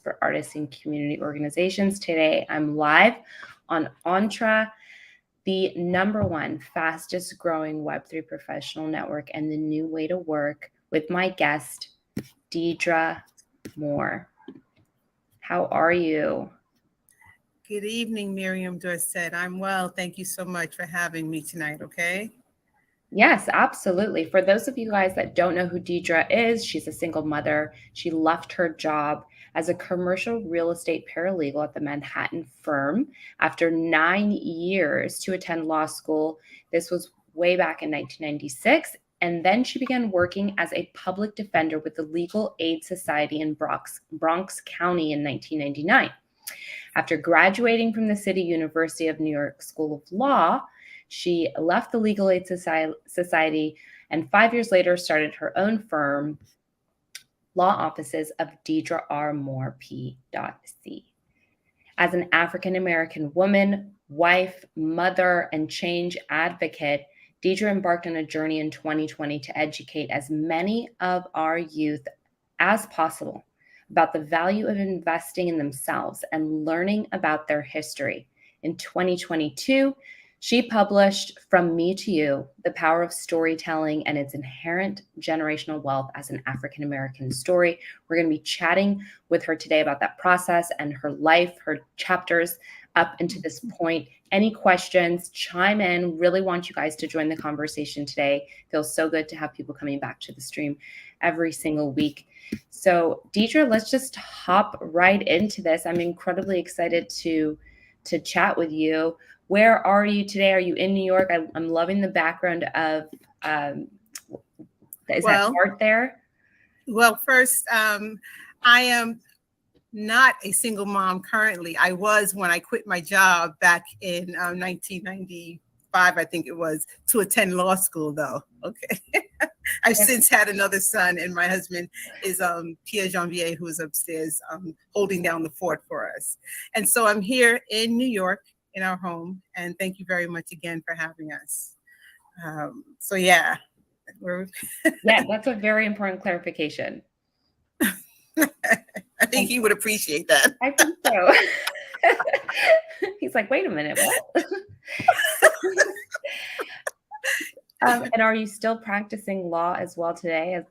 for artists and community organizations. Today, I'm live on Entra, the #1 fastest growing Web3 professional network and the new way to work, with my guest, Deidra Moore. How are you? Good evening, Miriam Dorset. I'm well. Thank you so much for having me tonight, okay? Yes, absolutely. For those of you guys that don't know who Deidra is, she's a single mother. She left her job as a commercial real estate paralegal at the Manhattan firm after 9 years to attend law school. This was way back in 1996. And then she began working as a public defender with the Legal Aid Society in Bronx County in 1999. After graduating from the City University of New York School of Law, she left the Legal Aid Society and 5 years later started her own firm, Law Offices of Deidra R. Moore, P.C. As an African-American woman, wife, mother, and change advocate, Deidra embarked on a journey in 2020 to educate as many of our youth as possible about the value of investing in themselves and learning about their history. In 2022, she published From Me to You, The Power of Storytelling and Its Inherent Generational Wealth as an African-American Story. We're going to be chatting with her today about that process and her life, her chapters up into this point. Any questions, chime in. Really want you guys to join the conversation today. Feels so good to have people coming back to the stream every single week. So Deidra, let's just hop right into this. I'm incredibly excited to chat with you. Where are you today? Are you in New York? I'm loving the background of, is that art there? Well, first, I am not a single mom currently. I was when I quit my job back in 1995, I think it was, to attend law school though. Okay. I've since had another son, and my husband is Pierre Janvier, who is upstairs holding down the fort for us. And so I'm here in New York in our home, and thank you very much again for having us. So yeah. Yeah, that's a very important clarification. I think he would appreciate that. I think so. He's like, wait a minute, what? And are you still practicing law as well today?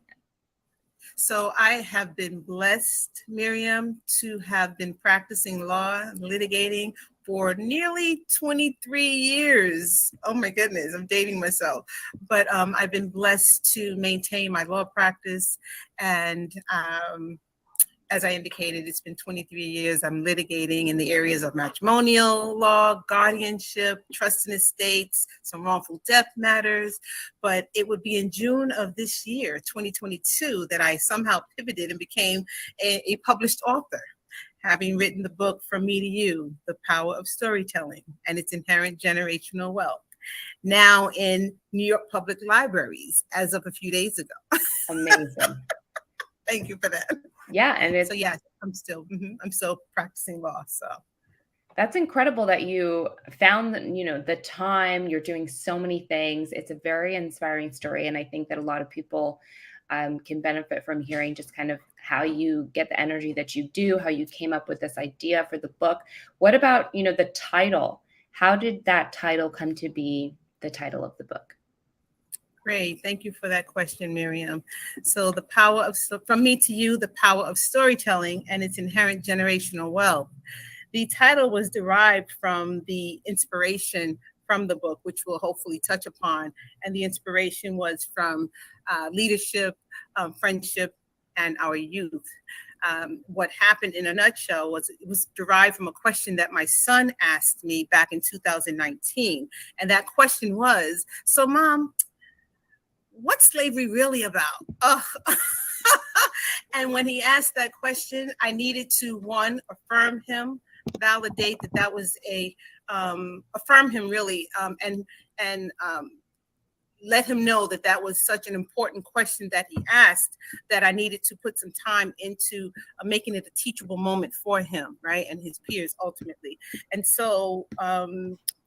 So I have been blessed, Miriam, to have been practicing law, litigating for nearly 23 years. Oh my goodness, I'm dating myself. But I've been blessed to maintain my law practice. And as I indicated, it's been 23 years. I'm litigating in the areas of matrimonial law, guardianship, trust and estates, some wrongful death matters. But it would be in June of this year, 2022, that I somehow pivoted and became a published author, having written the book From Me to You, The Power of Storytelling and Its Inherent Generational Wealth, now in New York public libraries as of a few days ago. Amazing. Thank you for that. Yeah, and so yes, I'm still practicing law. So that's incredible that you found that, the time. You're doing so many things. It's a very inspiring story, and I think that a lot of people can benefit from hearing just kind of how you get the energy that you do, how you came up with this idea for the book. What about, the title? How did that title come to be the title of the book? Great. Thank you for that question, Miriam. So From Me to You, The Power of Storytelling and Its Inherent Generational Wealth. The title was derived from the inspiration from the book, which we'll hopefully touch upon. And the inspiration was from leadership, friendship, and our youth. What happened in a nutshell was it was derived from a question that my son asked me back in 2019. And that question was, so Mom, what's slavery really about? And when he asked that question, I needed to, one, affirm him, validate that was affirm him really, and let him know that was such an important question that he asked, that I needed to put some time into making it a teachable moment for him, right, and his peers ultimately. And so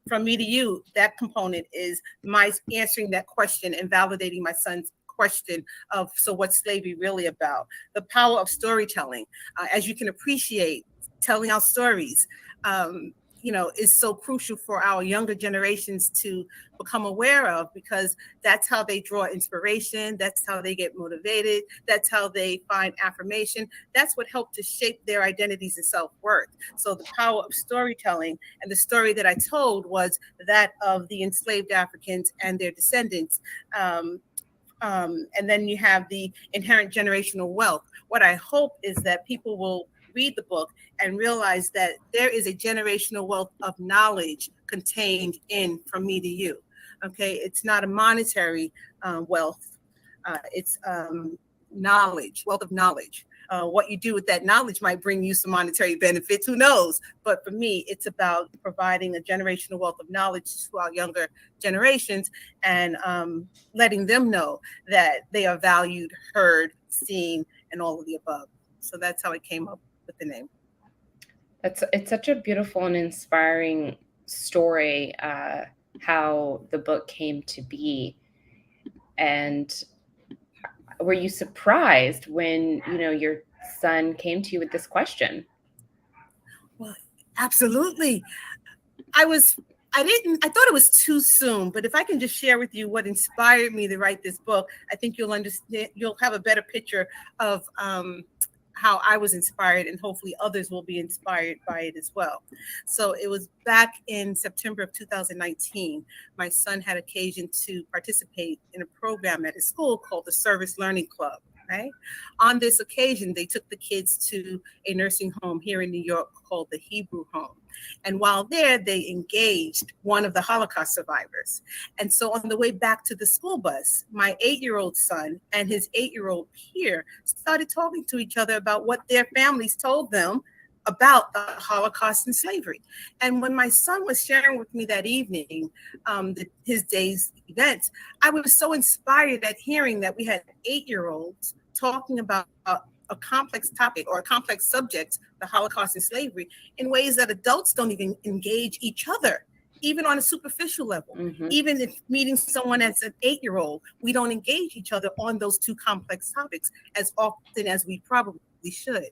From Me to You, that component is my answering that question and validating my son's question of, so what's slavery really about? The power of storytelling. As you can appreciate, telling our stories, is so crucial for our younger generations to become aware of, because that's how they draw inspiration. That's how they get motivated. That's how they find affirmation. That's what helped to shape their identities and self-worth. So the power of storytelling, and the story that I told was that of the enslaved Africans and their descendants. And then you have the inherent generational wealth. What I hope is that people will read the book and realize that there is a generational wealth of knowledge contained in From Me to You. Okay, it's not a monetary wealth. It's knowledge, wealth of knowledge. What you do with that knowledge might bring you some monetary benefits, who knows? But for me, it's about providing a generational wealth of knowledge to our younger generations, and letting them know that they are valued, heard, seen, and all of the above. So that's how it came up with the name. It's such a beautiful and inspiring story, how the book came to be. And were you surprised when, your son came to you with this question? Well, absolutely. I thought it was too soon, but if I can just share with you what inspired me to write this book, I think you'll understand, you'll have a better picture of how I was inspired, and hopefully others will be inspired by it as well. So it was back in September of 2019. My son had occasion to participate in a program at his school called the Service Learning Club. Right? On this occasion, they took the kids to a nursing home here in New York called the Hebrew Home. And while there, they engaged one of the Holocaust survivors. And so on the way back to the school bus, my 8-year-old son and his 8-year-old peer started talking to each other about what their families told them about the Holocaust and slavery. And when my son was sharing with me that evening, his day's events, I was so inspired at hearing that we had 8-year-olds talking about a complex topic or a complex subject, the Holocaust and slavery, in ways that adults don't even engage each other, even on a superficial level. Mm-hmm. Even if meeting someone as an 8-year-old, we don't engage each other on those two complex topics as often as we probably should.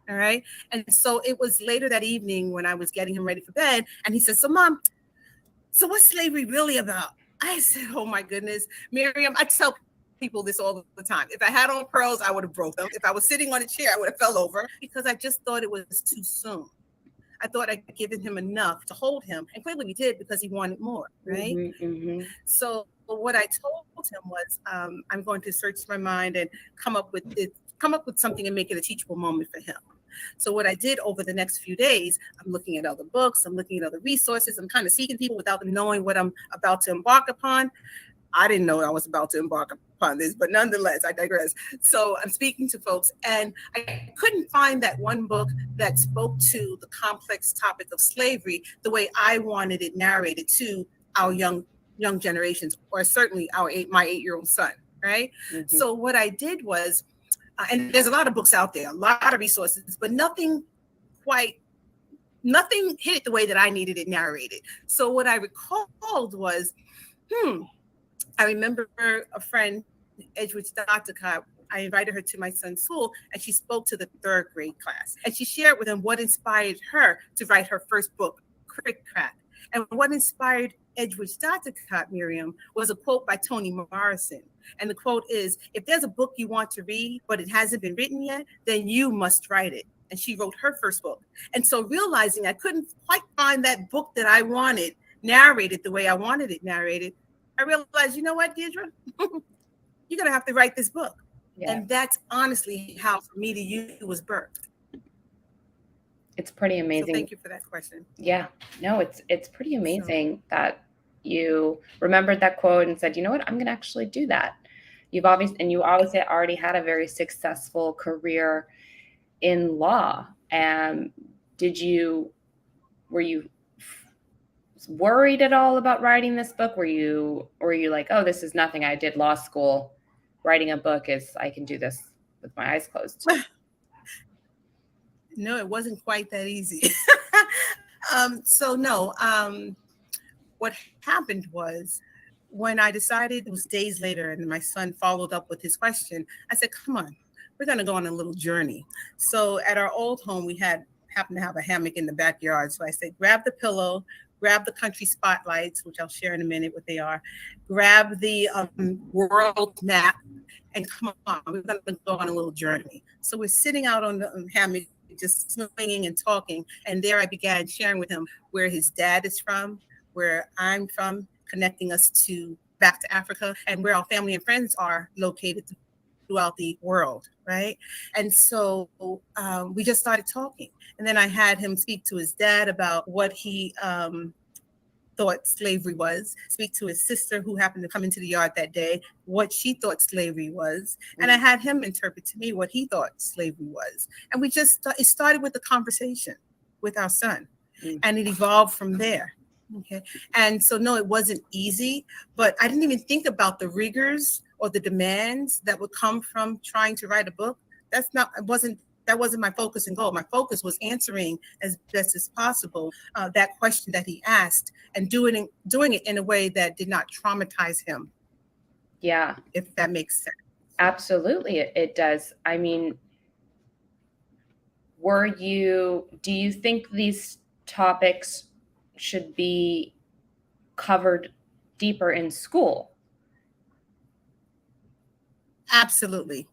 All right. And so it was later that evening when I was getting him ready for bed, and he said, "So Mom, so what's slavery really about?" I said, "Oh my goodness, Miriam, I tell people this all the time. If I had on pearls, I would have broke them. If I was sitting on a chair, I would have fell over, because I just thought it was too soon. I thought I'd given him enough to hold him, and clearly we did, because he wanted more, right?" Mm-hmm, mm-hmm. So what I told him was, I'm going to search my mind and come up with something and make it a teachable moment for him. So what I did over the next few days, I'm looking at other books, I'm looking at other resources, I'm kind of seeking people without them knowing what I'm about to embark upon. I didn't know I was about to embark upon this, but nonetheless, I digress. So I'm speaking to folks, and I couldn't find that one book that spoke to the complex topic of slavery the way I wanted it narrated to our young generations, or certainly my 8-year-old son, right? Mm-hmm. So what I did was, and there's a lot of books out there, a lot of resources, but nothing hit it the way that I needed it narrated. So what I recalled was, I remember a friend, Edgewood Stockton, I invited her to my son's school, and she spoke to the 3rd grade class. And she shared with them what inspired her to write her first book, Crick Crack. And what inspired Edgewood Stockton, Miriam, was a quote by Toni Morrison. And the quote is, "If there's a book you want to read, but it hasn't been written yet, then you must write it." And she wrote her first book. And so realizing I couldn't quite find that book that I wanted narrated the way I wanted it narrated, I realized, you know what, Deidra? You're going to have to write this book. Yeah. And that's honestly how From Me to You was birthed. It's pretty amazing. So thank you for that question. Yeah, no, it's pretty amazing that you remembered that quote and said, you know what, I'm going to actually do that. You obviously already had a very successful career in law. And were you worried at all about writing this book? Were you like, oh, this is nothing. I did law school. Writing a book I can do this with my eyes closed. No, it wasn't quite that easy. So no, what happened was, when I decided, it was days later, and my son followed up with his question, I said, come on, we're going to go on a little journey. So at our old home, we happened to have a hammock in the backyard. So I said, grab the pillow, grab the country spotlights, which I'll share in a minute what they are, grab the world map, and come on, we're going to go on a little journey. So we're sitting out on the hammock, just swinging and talking. And there I began sharing with him where his dad is from, where I'm from, connecting us to back to Africa, and where our family and friends are located throughout the world, right? And so we just started talking. And then I had him speak to his dad about what he thought slavery was, speak to his sister who happened to come into the yard that day, what she thought slavery was. And I had him interpret to me what he thought slavery was. And we just, it started with a conversation with our son, and it evolved from there. Okay. And so, no, it wasn't easy, but I didn't even think about the rigors or the demands that would come from trying to write a book. That wasn't my focus and goal. My focus was answering as best as possible that question that he asked, and doing it in a way that did not traumatize him. Yeah. If that makes sense. Absolutely, it does. I mean, do you think these topics should be covered deeper in school? Absolutely.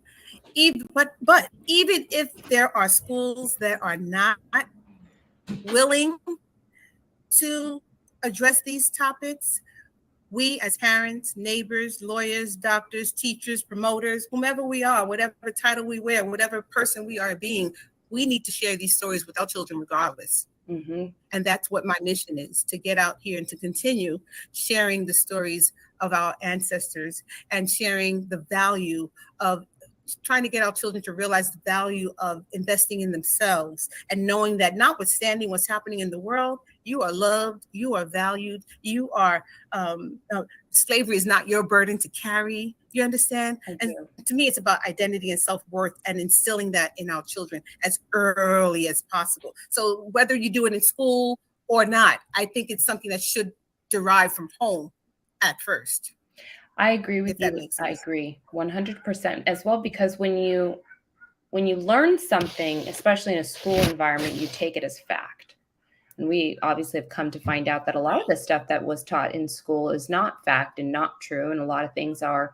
But even if there are schools that are not willing to address these topics, we as parents, neighbors, lawyers, doctors, teachers, promoters, whomever we are, whatever title we wear, whatever person we are being, we need to share these stories with our children regardless. Mm-hmm. And that's what my mission is, to get out here and to continue sharing the stories of our ancestors and sharing the value of trying to get our children to realize the value of investing in themselves, and knowing that notwithstanding what's happening in the world, you are loved, you are valued, you are, slavery is not your burden to carry. You understand? And to me, it's about identity and self-worth, and instilling that in our children as early as possible. So whether you do it in school or not, I think it's something that should derive from home at first. I agree with you. I agree 100% as well, because when you learn something, especially in a school environment, you take it as fact. And we obviously have come to find out that a lot of the stuff that was taught in school is not fact and not true. And a lot of things are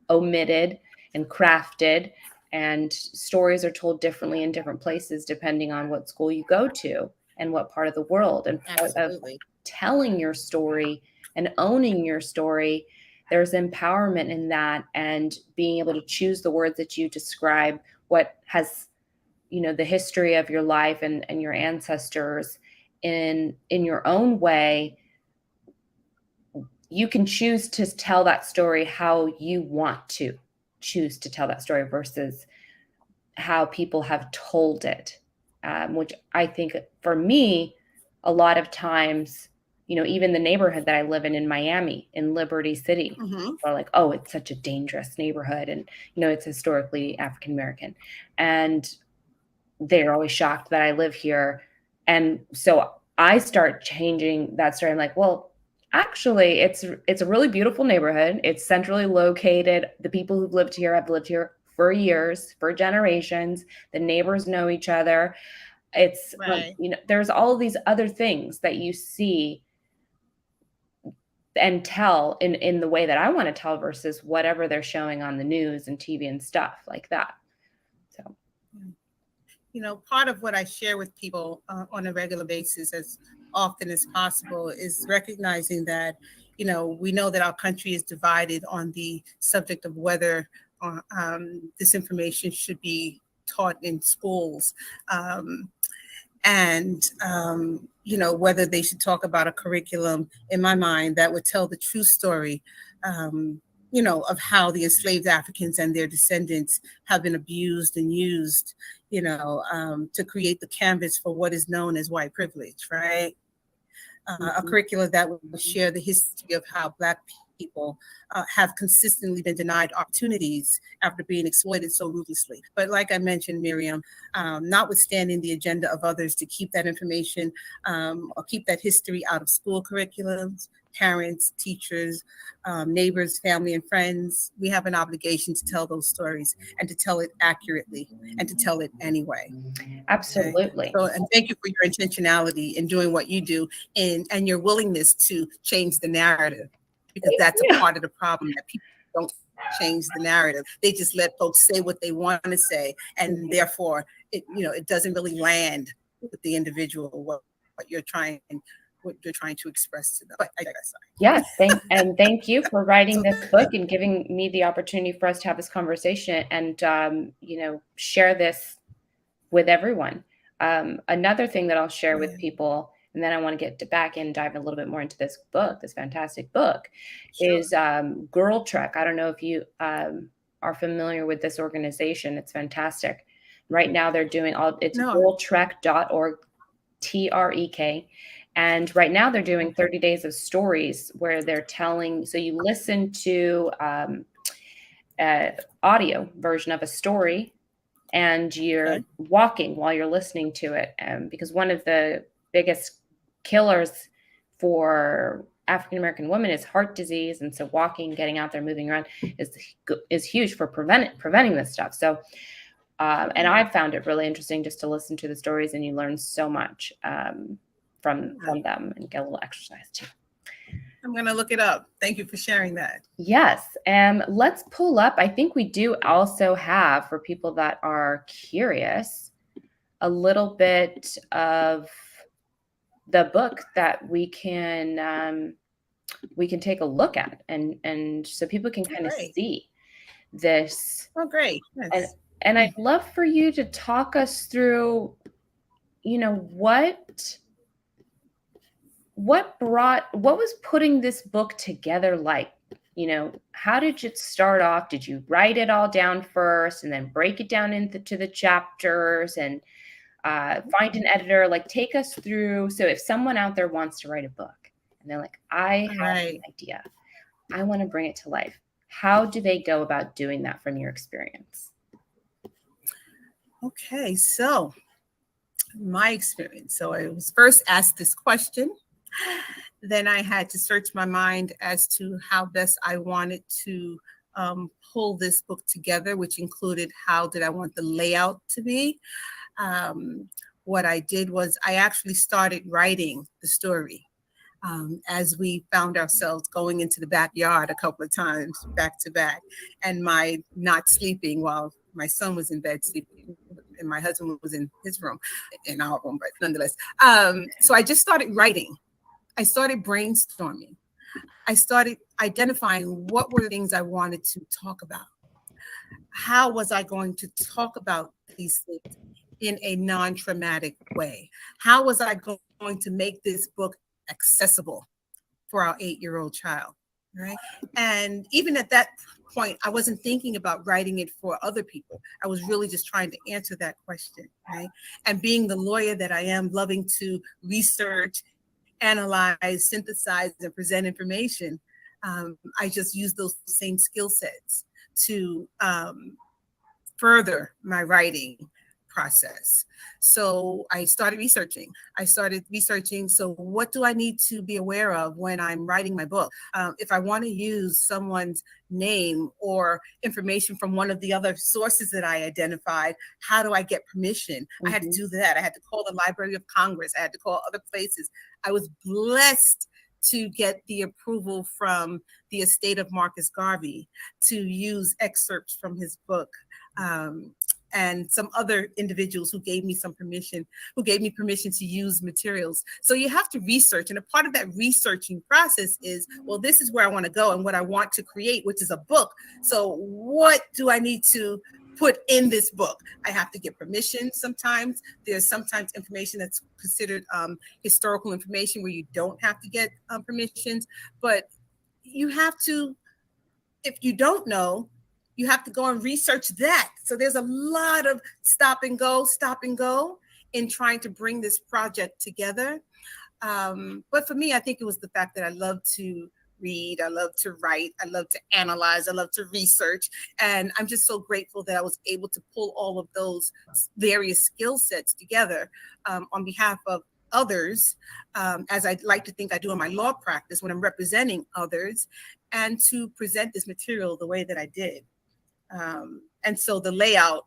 omitted and crafted, and stories are told differently in different places depending on what school you go to and what part of the world. And part of telling your story and owning your story, there's empowerment in that, and being able to choose the words that you describe what has, the history of your life and your ancestors in your own way. You can choose to tell that story how you want to choose to tell that story versus how people have told it, which I think for me, a lot of times, even the neighborhood that I live in Miami, in Liberty City, are like, oh, it's such a dangerous neighborhood. And, it's historically African-American. And they're always shocked that I live here. And so I start changing that story. I'm like, well, actually, it's a really beautiful neighborhood. It's centrally located. The people who've lived here have lived here for years, for generations. The neighbors know each other. It's, right. There's all of these other things that you see and tell in the way that I want to tell versus whatever they're showing on the news and TV and stuff like that. So, part of what I share with people on a regular basis, as often as possible, is recognizing that, we know that our country is divided on the subject of whether this information should be taught in schools. And whether they should talk about a curriculum, in my mind, that would tell the true story, of how the enslaved Africans and their descendants have been abused and used, to create the canvas for what is known as white privilege, right? A curriculum that would share the history of how Black people have consistently been denied opportunities after being exploited so ruthlessly. But like I mentioned, Miriam, notwithstanding the agenda of others to keep that information or keep that history out of school curriculums, parents, teachers, neighbors, family, and friends, we have an obligation to tell those stories and to tell it accurately and to tell it anyway. Absolutely. Okay? So, and thank you for your intentionality in doing what you do and your willingness to change the narrative, because that's a part of the problem, that people don't change the narrative. They just let folks say what they want to say, and therefore it doesn't really land with the individual what you're trying to express to them. But I digress. Yes, thank you for writing this book and giving me the opportunity for us to have this conversation and share this with everyone. Another thing that I'll share with people, and then I want to get back and dive a little bit more into this book, this fantastic book, is Girl Trek. I don't know if you are familiar with this organization. It's fantastic. Right now they're doing it's girltrek.org, TREK. And right now they're doing 30 days of stories where they're telling, so you listen to audio version of a story and you're walking while you're listening to it. Because one of the biggest killers for African-American women is heart disease. And so walking, getting out there, moving around is huge for preventing this stuff. So, and I found it really interesting just to listen to the stories, and you learn so much from them and get a little exercise too. I'm going to look it up. Thank you for sharing that. Yes. Let's pull up. I think we do also have, for people that are curious, a little bit of the book that we can take a look at, and so people can kind of see this. Oh, great. Yes. And I'd love for you to talk us through, what was putting this book together like? How did you start off? Did you write it all down first and then break it down into the chapters and find an editor? Like, take us through. So if someone out there wants to write a book and they're like, I have an idea, I want to bring it to life, how do they go about doing that from your experience? Okay, so my experience. So I was first asked this question. Then I had to search my mind as to how best I wanted to pull this book together, which included how did I want the layout to be. What I did was I actually started writing the story as we found ourselves going into the backyard a couple of times back to back, and my not sleeping while my son was in bed sleeping and my husband was in his room, in our room, but nonetheless. So I just started writing. I started brainstorming. I started identifying what were the things I wanted to talk about. How was I going to talk about these things in a non-traumatic way? How was I going to make this book accessible for our 8-year-old child, right? And even at that point, I wasn't thinking about writing it for other people. I was really just trying to answer that question, right? And being the lawyer that I am, loving to research, analyze, synthesize, and present information, I just use those same skill sets to further my writing process. So I started researching. So what do I need to be aware of when I'm writing my book? If I want to use someone's name or information from one of the other sources that I identified, how do I get permission? Mm-hmm. I had to do that. I had to call the Library of Congress. I had to call other places. I was blessed to get the approval from the estate of Marcus Garvey to use excerpts from his book. And some other individuals who gave me permission to use materials. So you have to research. And a part of that researching process is, well, this is where I want to go and what I want to create, which is a book. So what do I need to put in this book? I have to get permission sometimes. There's sometimes information that's considered historical information where you don't have to get permissions. But you have to, if you don't know, you have to go and research that. So there's a lot of stop and go in trying to bring this project together. But for me, I think it was the fact that I love to read, I love to write, I love to analyze, I love to research. And I'm just so grateful that I was able to pull all of those various skill sets together on behalf of others, as I like to think I do in my law practice when I'm representing others, and to present this material the way that I did. And so the layout,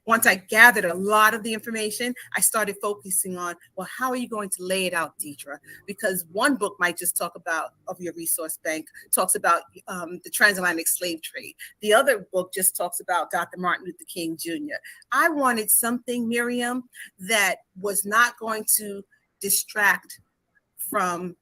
once I gathered a lot of the information, I started focusing on, well, how are you going to lay it out, Deidra? Because one book might just talk about, of your resource bank, talks about the transatlantic slave trade. The other book just talks about Dr. Martin Luther King Jr. I wanted something, Miriam, that was not going to distract from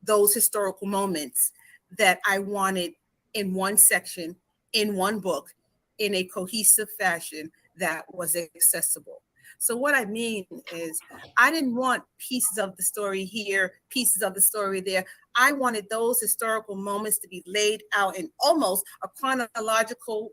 those historical moments that I wanted in one section, in one book, in a cohesive fashion that was accessible. So what I mean is, I didn't want pieces of the story here, pieces of the story there. I wanted those historical moments to be laid out in almost a chronological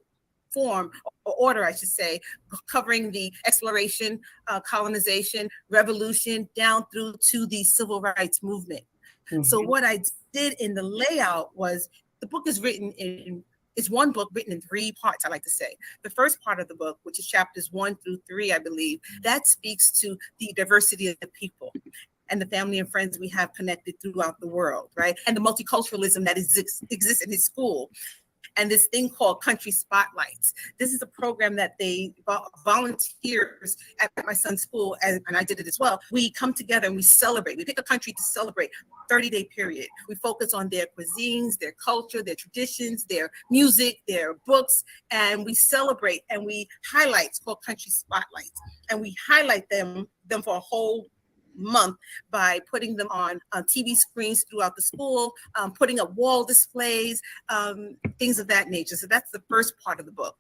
form or order, I should say, covering the exploration, colonization, revolution, down through to the civil rights movement. Mm-hmm. So what I did in the layout was, the book is written in, it's one book written in 3 parts, I like to say. The first part of the book, which is chapters 1 through 3, I believe, that speaks to the diversity of the people and the family and friends we have connected throughout the world, right? And the multiculturalism that exists in his school. And this thing called Country Spotlights. This is a program that they volunteers at my son's school, and I did it as well. We come together and we celebrate. We pick a country to celebrate, 30-day period. We focus on their cuisines, their culture, their traditions, their music, their books, and we celebrate and we highlight. It's called Country Spotlights. And we highlight them for a whole month by putting them on TV screens throughout the school, putting up wall displays, things of that nature. So that's the first part of the book,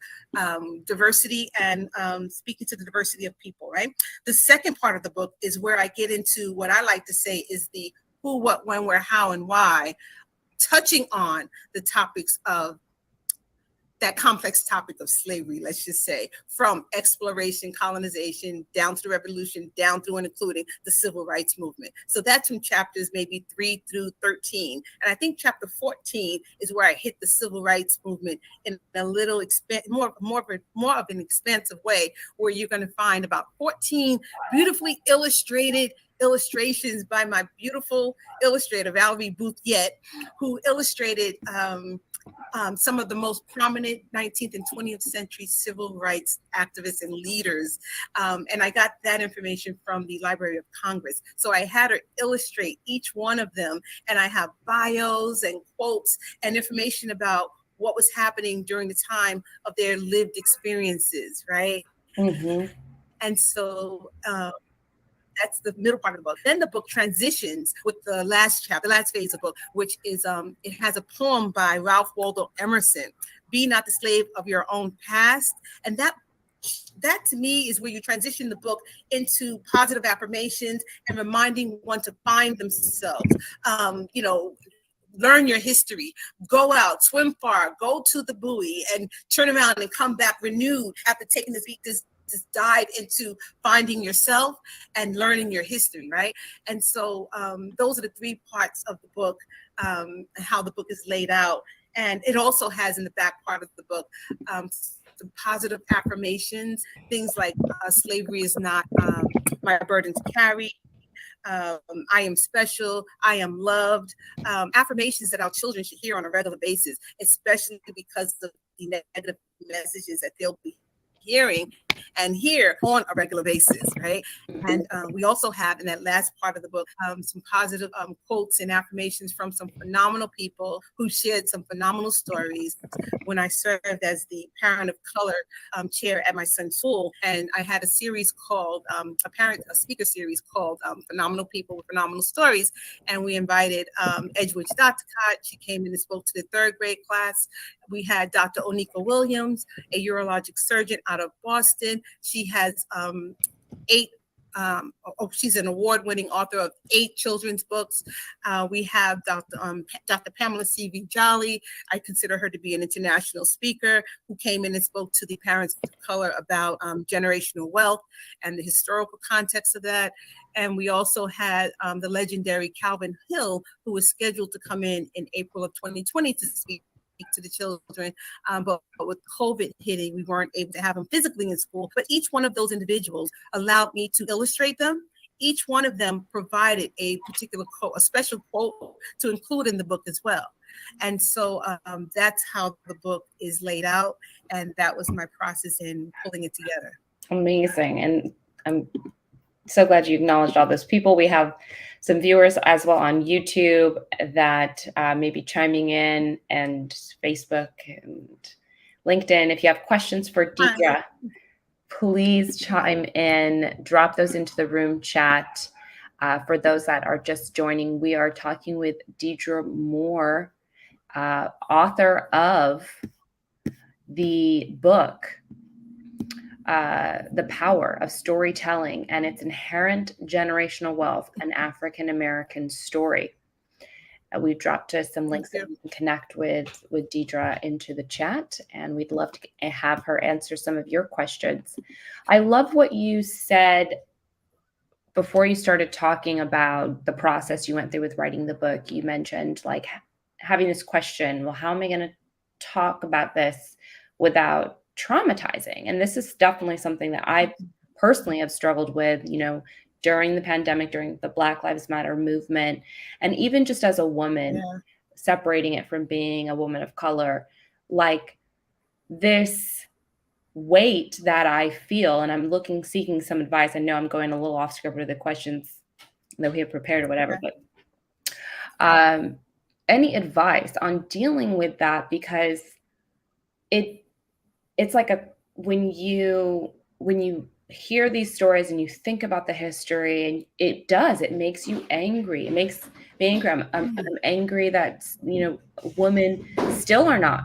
diversity and speaking to the diversity of people, right? The second part of the book is where I get into what I like to say is the who, what, when, where, how, and why, touching on the topics of that complex topic of slavery, let's just say, from exploration, colonization, down to the revolution, down through and including the civil rights movement. So that's from chapters maybe 3 through 13. And I think chapter 14 is where I hit the civil rights movement in a little more of an expansive way, where you're going to find about 14 beautifully illustrated illustrations by my beautiful illustrator, Valerie Booth-Yett, who illustrated some of the most prominent 19th and 20th century civil rights activists and leaders. And I got that information from the Library of Congress. So I had her illustrate each one of them, and I have bios and quotes and information about what was happening during the time of their lived experiences, right? Mm-hmm. And so that's the middle part of the book. Then the book transitions with the last chapter, the last phase of the book, which is, it has a poem by Ralph Waldo Emerson, "Be not the slave of your own past." And that to me is where you transition the book into positive affirmations and reminding one to find themselves, learn your history, go out, swim far, go to the buoy, and turn around and come back renewed after taking this dive into finding yourself and learning your history, right? And so those are the 3 parts of the book, how the book is laid out. And it also has in the back part of the book some positive affirmations, things like slavery is not my burden to carry. I am special, I am loved, affirmations that our children should hear on a regular basis, especially because of the negative messages that they'll be hearing and hear on a regular basis, right? And we also have in that last part of the book some positive quotes and affirmations from some phenomenal people who shared some phenomenal stories when I served as the parent of color chair at my son's school. And I had a series called, a speaker series called Phenomenal People with Phenomenal Stories. And we invited Edgewood Dotcott. She came in and spoke to the 3rd grade class. We had Dr. Onika Williams, a urologic surgeon out of Boston. She has 8 She's an award-winning author of 8 children's books. We have Dr. Pamela C.V. Jolly. I consider her to be an international speaker who came in and spoke to the parents of color about generational wealth and the historical context of that. And we also had the legendary Calvin Hill, who was scheduled to come in April of 2020 to speak to the children, but with COVID hitting, we weren't able to have them physically in school. But each one of those individuals allowed me to illustrate them. Each one of them provided a particular quote, a special quote to include in the book as well. And so that's how the book is laid out, and that was my process in pulling it together. Amazing. And I'm so glad you acknowledged all those people. We have some viewers as well on YouTube that may be chiming in, and Facebook and LinkedIn. If you have questions for Deidra, please chime in, drop those into the room chat. For those that are just joining, we are talking with Deidra Moore, author of the book, The Power of Storytelling and Its Inherent Generational Wealth, an African American Story. We've dropped some links that you can connect with Deidra into the chat, and we'd love to have her answer some of your questions. I love what you said before you started talking about the process you went through with writing the book. You mentioned like having this question, well, how am I going to talk about this without traumatizing? And this is definitely something that I personally have struggled with, during the pandemic, during the Black Lives Matter movement, and even just as a woman, separating it from being a woman of color, like this weight that I feel, and I'm seeking some advice. I know I'm going a little off script with the questions that we have prepared or whatever, but any advice on dealing with that? Because it's like when you hear these stories and you think about the history, and it makes you angry. It makes me angry. I'm angry that, women still are not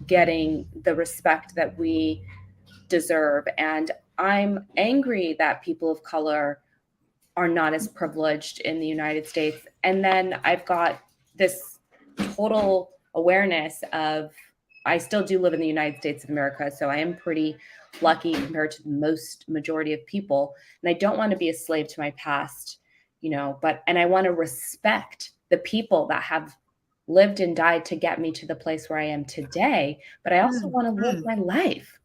getting the respect that we deserve. And I'm angry that people of color are not as privileged in the United States. And then I've got this total awareness of, I still do live in the United States of America, so I am pretty lucky compared to the majority of people. And I don't want to be a slave to my past, and I want to respect the people that have lived and died to get me to the place where I am today. But I also want to live my life,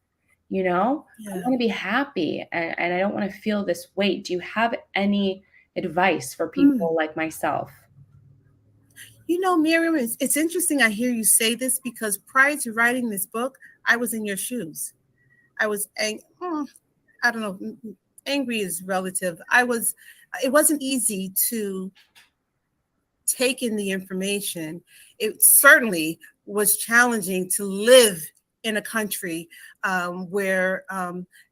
I want to be happy, and I don't want to feel this weight. Do you have any advice for people like myself? Miriam, it's interesting I hear you say this, because prior to writing this book, I was in your shoes. I was I don't know, angry is relative. It wasn't easy to take in the information. It certainly was challenging to live in a country where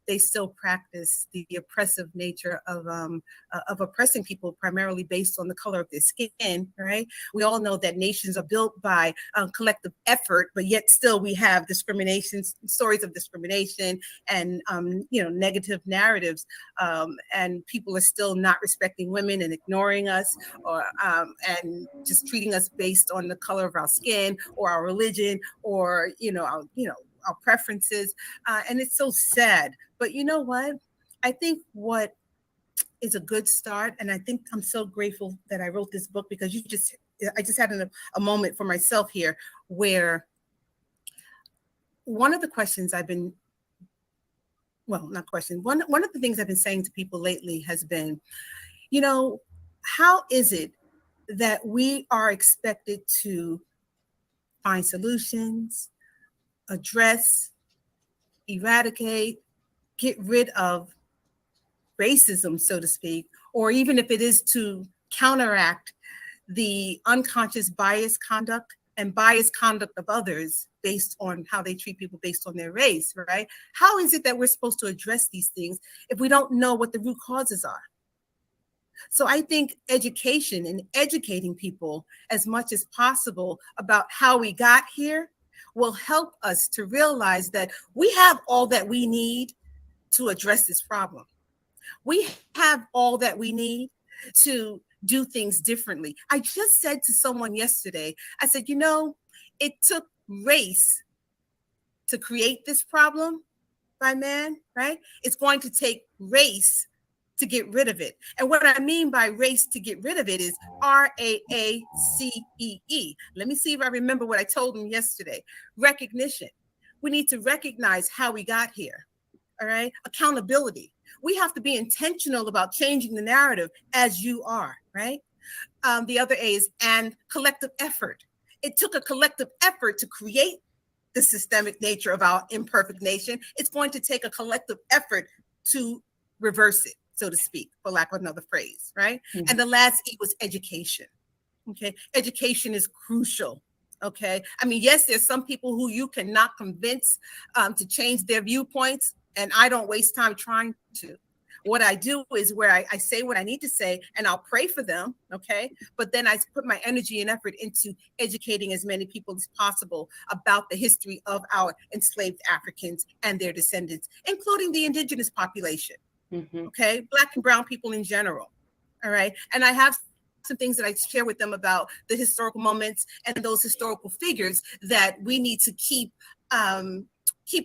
they still practice the oppressive nature of oppressing people primarily based on the color of their skin, right? We all know that nations are built by collective effort, but yet still we have stories of discrimination and, negative narratives. And people are still not respecting women and ignoring us, or and just treating us based on the color of our skin or our religion, or, our preferences. And it's so sad. But you know what? I think what is a good start, and I think I'm so grateful that I wrote this book, because I just had a moment for myself here where one of the questions one of the things I've been saying to people lately has been, how is it that we are expected to find solutions, address, eradicate, get rid of racism, so to speak, or even if it is to counteract the unconscious biased conduct and biased conduct of others based on how they treat people based on their race, right? How is it that we're supposed to address these things if we don't know what the root causes are? So I think education and educating people as much as possible about how we got here will help us to realize that we have all that we need to address this problem. We have all that we need to do things differently. I just said to someone yesterday, I said, it took race to create this problem by man, right? It's going to take race to get rid of it. And what I mean by race to get rid of it is RAACEE. Let me see if I remember what I told him yesterday. Recognition. We need to recognize how we got here. All right. Accountability. We have to be intentional about changing the narrative as you are, right? The other A is and collective effort. It took a collective effort to create the systemic nature of our imperfect nation. It's going to take a collective effort to reverse it, so to speak, for lack of another phrase, right? Mm-hmm. And the last E was education. Okay. Education is crucial. Okay. I mean, yes, there's some people who you cannot convince to change their viewpoints, and I don't waste time trying to. What I do is where I say what I need to say, and I'll pray for them, okay? But then I put my energy and effort into educating as many people as possible about the history of our enslaved Africans and their descendants, including the indigenous population, okay? Black and brown people in general, all right? And I have some things that I share with them about the historical moments and those historical figures that we need to keep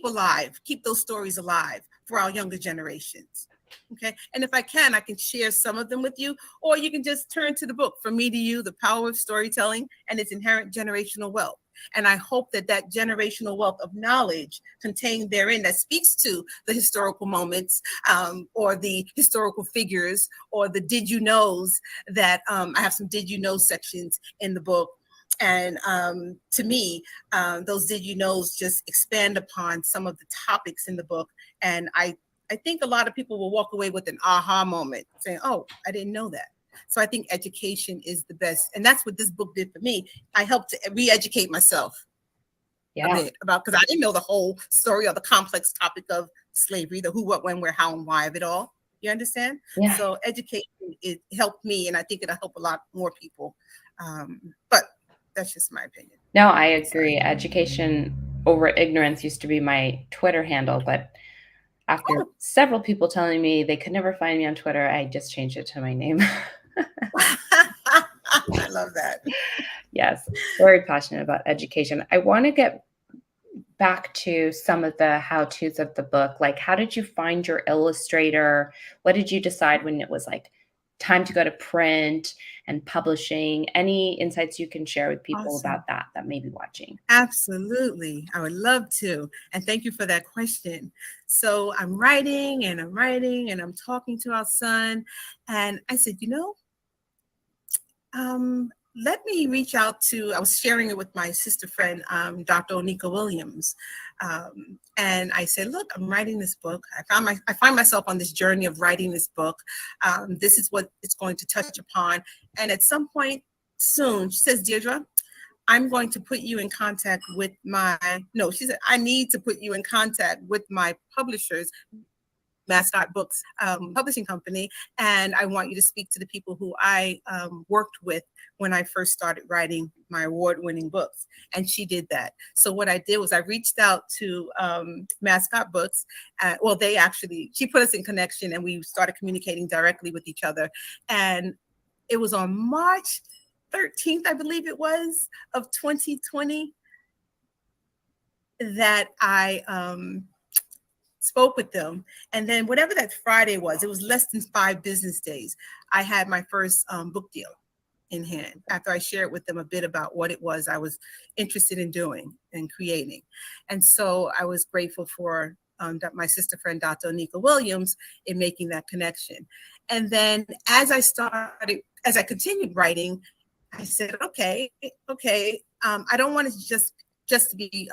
alive, keep those stories alive for our younger generations. Okay. And if I can share some of them with you, or you can just turn to the book, From Me to You, The Power of Storytelling and Its Inherent Generational Wealth. And I hope that that generational wealth of knowledge contained therein that speaks to the historical moments or the historical figures or the did you knows that I have some did you know sections in the book. And to me, those did you knows just expand upon some of the topics in the book. And I think a lot of people will walk away with an aha moment saying, oh, I didn't know that. So I think education is the best. And that's what this book did for me. I helped to re-educate myself a bit about, because I didn't know the whole story or the complex topic of slavery, the who, what, when, where, how, and why of it all. You understand? Yeah. So education, it helped me, and I think it'll help a lot more people. But that's just my opinion. No, I agree. Education over ignorance used to be my Twitter handle, but after several people telling me they could never find me on Twitter, I just changed it to my name. I love that. Yes, very passionate about education. I want to get back to some of the how-tos of the book. Like, how did you find your illustrator? What did you decide when it was like time to go to print and publishing? Any insights you can share with people about that may be watching? Absolutely. I would love to. And thank you for that question. So I'm writing and I'm talking to our son. And I said, let me reach out to, I was sharing it with my sister friend, Dr. Onika Williams. And I said, look, I'm writing this book. I find myself on this journey of writing this book. This is what it's going to touch upon. And at some point soon, she says, Deidra, I'm going to put you in contact with she said, I need to put you in contact with my publishers, Mascot Books publishing company, and I want you to speak to the people who I worked with when I first started writing my award-winning books. And she did that. So what I did was I reached out to Mascot Books. She put us in connection, and we started communicating directly with each other. And it was on March 13th, I believe it was, of 2020 that I spoke with them. And then whatever that Friday was, it was less than 5 business days, I had my first book deal in hand after I shared with them a bit about what it was I was interested in doing and creating. And so I was grateful for my sister friend, Dr. Onika Williams, in making that connection. And then as I continued writing, I said, okay, I don't want it just to be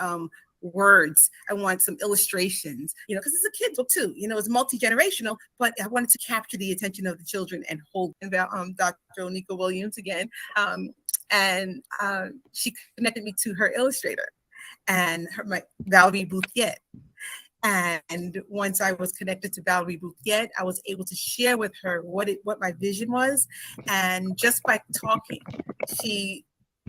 words. I want some illustrations, because it's a kid's book too, it's multi-generational, but I wanted to capture the attention of the children and hold Dr. Onika Williams again. And she connected me to her illustrator and my Valerie Bouthiet. And once I was connected to Valerie Bouthiet, I was able to share with her what my vision was. And just by talking, she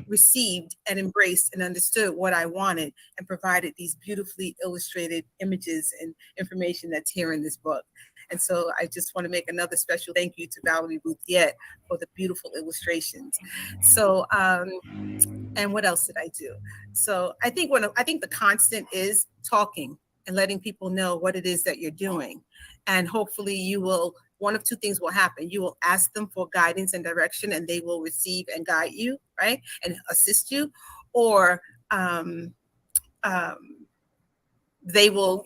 received and embraced and understood what I wanted and provided these beautifully illustrated images and information that's here in this book. And so I just want to make another special thank you to Valerie Bouthiet for the beautiful illustrations. So, and what else did I do? So I think the constant is talking and letting people know what it is that you're doing. And hopefully you will, one of two things will happen. You will ask them for guidance and direction, and they will receive and guide you, right? And assist you. Or they will,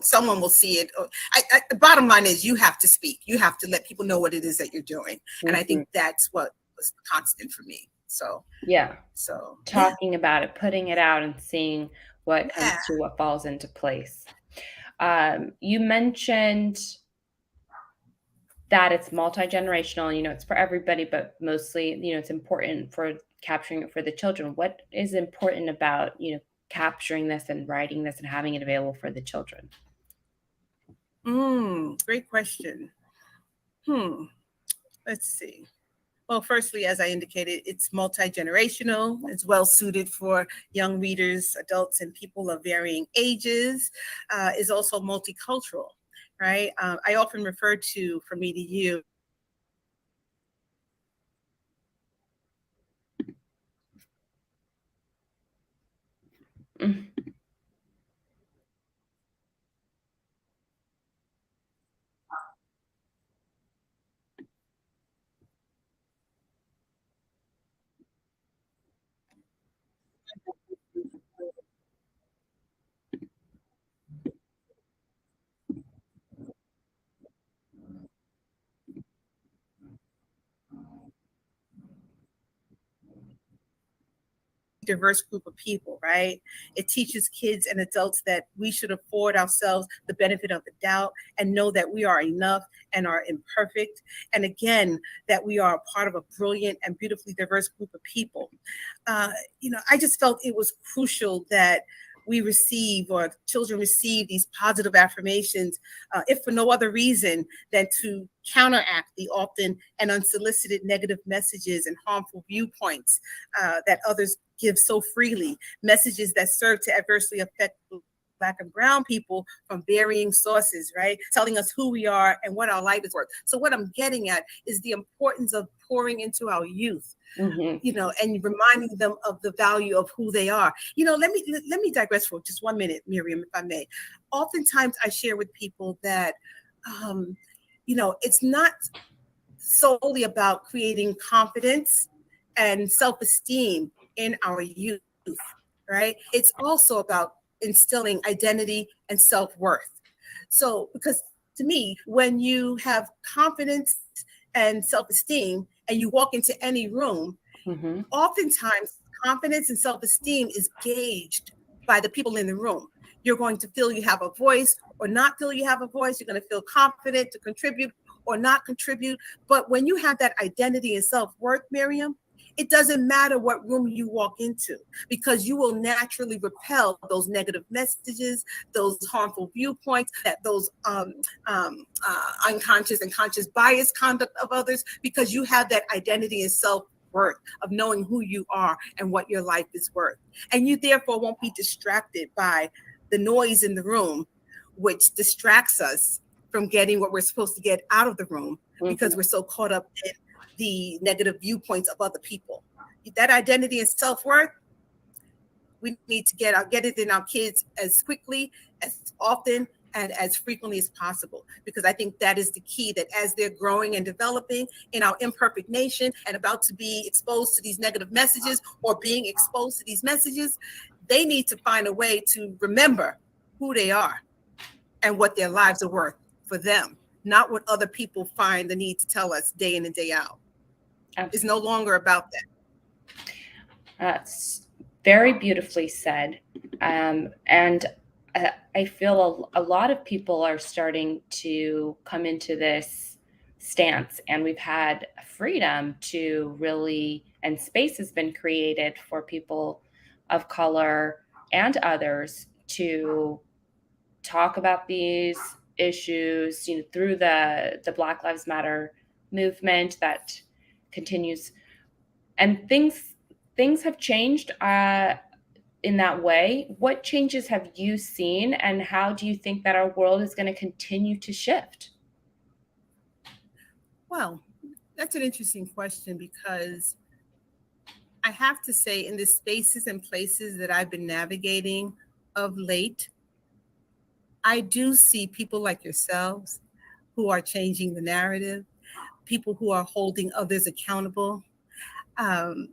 someone will see it. The bottom line is you have to speak. You have to let people know what it is that you're doing. Mm-hmm. And I think that's what was constant for me. So yeah. So talking about it, putting it out, and seeing what comes to what falls into place. You mentioned that it's multi-generational, it's for everybody, but mostly, it's important for capturing it for the children. What is important about, capturing this and writing this and having it available for the children? Great question. Let's see. Well, firstly, as I indicated, it's multi-generational. It's well suited for young readers, adults, and people of varying ages. Is also multicultural, right? I often refer to From Me to You. Diverse group of people, right? It teaches kids and adults that we should afford ourselves the benefit of the doubt and know that we are enough and are imperfect. And again, that we are a part of a brilliant and beautifully diverse group of people. I just felt it was crucial that we receive, or children receive, these positive affirmations, if for no other reason than to counteract the often and unsolicited negative messages and harmful viewpoints that others give so freely, messages that serve to adversely affect Black and Brown people from varying sources, right? Telling us who we are and what our life is worth. So what I'm getting at is the importance of pouring into our youth, and reminding them of the value of who they are. Let me digress for just 1 minute, Miriam, if I may. Oftentimes I share with people that, it's not solely about creating confidence and self-esteem in our youth, right? It's also about instilling identity and self-worth. So, because to me, when you have confidence and self-esteem and you walk into any room, oftentimes confidence and self-esteem is gauged by the people in the room. You're going to feel you have a voice or not feel you have a voice. You're going to feel confident to contribute or not contribute. But when you have that identity and self-worth, Miriam, it doesn't matter what room you walk into, because you will naturally repel those negative messages, those harmful viewpoints, those unconscious and conscious bias conduct of others, because you have that identity and self-worth of knowing who you are and what your life is worth. And you therefore won't be distracted by the noise in the room, which distracts us from getting what we're supposed to get out of the room, because we're so caught up in the negative viewpoints of other people. That identity and self-worth, we need to get it in our kids as quickly, as often, and as frequently as possible, because I think that is the key, that as they're growing and developing in our imperfect nation and about to be exposed to these negative messages or being exposed to these messages, they need to find a way to remember who they are and what their lives are worth for them, not what other people find the need to tell us day in and day out. Absolutely. It's no longer about that. That's very beautifully said. And I feel a lot of people are starting to come into this stance, and we've had freedom to really, and space has been created for people of color and others to talk about these issues, through the Black Lives Matter movement that continues. And things have changed. in that way. What changes have you seen, and how do you think that our world is going to continue to shift? Well, that's an interesting question, because I have to say, in the spaces and places that I've been navigating of late, I do see people like yourselves who are changing the narrative, people who are holding others accountable. Um,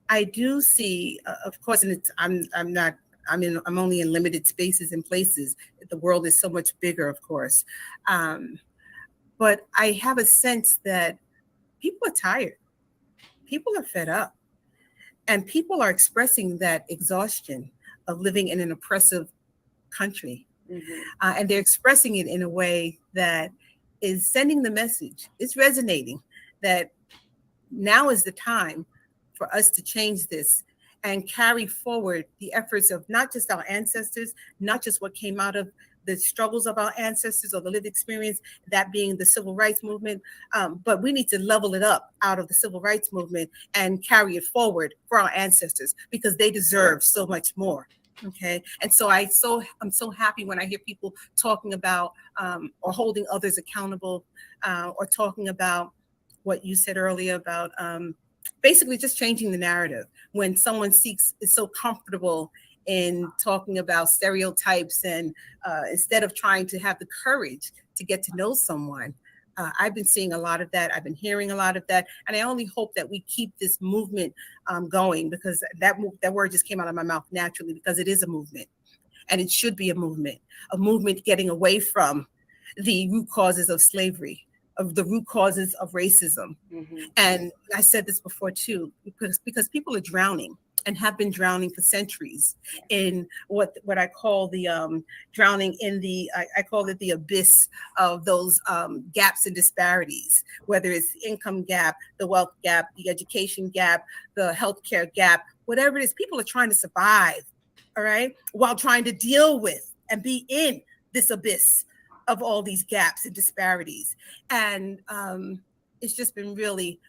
I do see, of course, and I'm not. I'm only in limited spaces and places. The world is so much bigger, of course, but I have a sense that people are tired. People are fed up, and people are expressing that exhaustion of living in an oppressive country. Mhm. And they're expressing it in a way that is sending the message, it's resonating, that now is the time for us to change this and carry forward the efforts of not just our ancestors, not just what came out of the struggles of our ancestors or the lived experience, that being the civil rights movement, but we need to level it up out of the civil rights movement and carry it forward for our ancestors, because they deserve so much more. Okay, and so I'm so happy when I hear people talking about or holding others accountable, or talking about what you said earlier about basically just changing the narrative. When someone is so comfortable in talking about stereotypes, and instead of trying to have the courage to get to know someone. I've been seeing a lot of that. I've been hearing a lot of that, and I only hope that we keep this movement going, because that word just came out of my mouth naturally, because it is a movement, and it should be a movement getting away from the root causes of slavery, of the root causes of racism. Mhm. And I said this before too, because people are drowning and have been drowning for centuries in what I call the drowning in the I call it the abyss of those gaps and disparities, whether it's the income gap, the wealth gap, the education gap, the healthcare gap, whatever it is. People are trying to survive, all right, while trying to deal with and be in this abyss of all these gaps and disparities. And it's just been really,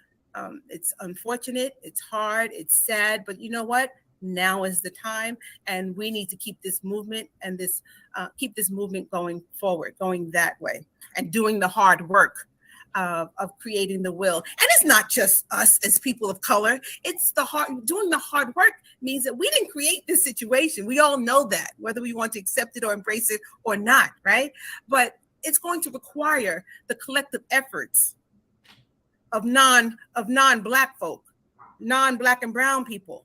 it's unfortunate, it's hard, it's sad, but you know what? Now is the time, and we need to keep this movement and keep this movement going forward, going that way, and doing the hard work of creating the will. And it's not just us as people of color. It's doing the hard work means that we didn't create this situation. We all know that, whether we want to accept it or embrace it or not, right? But it's going to require the collective efforts of non-Black folk, non-Black and brown people,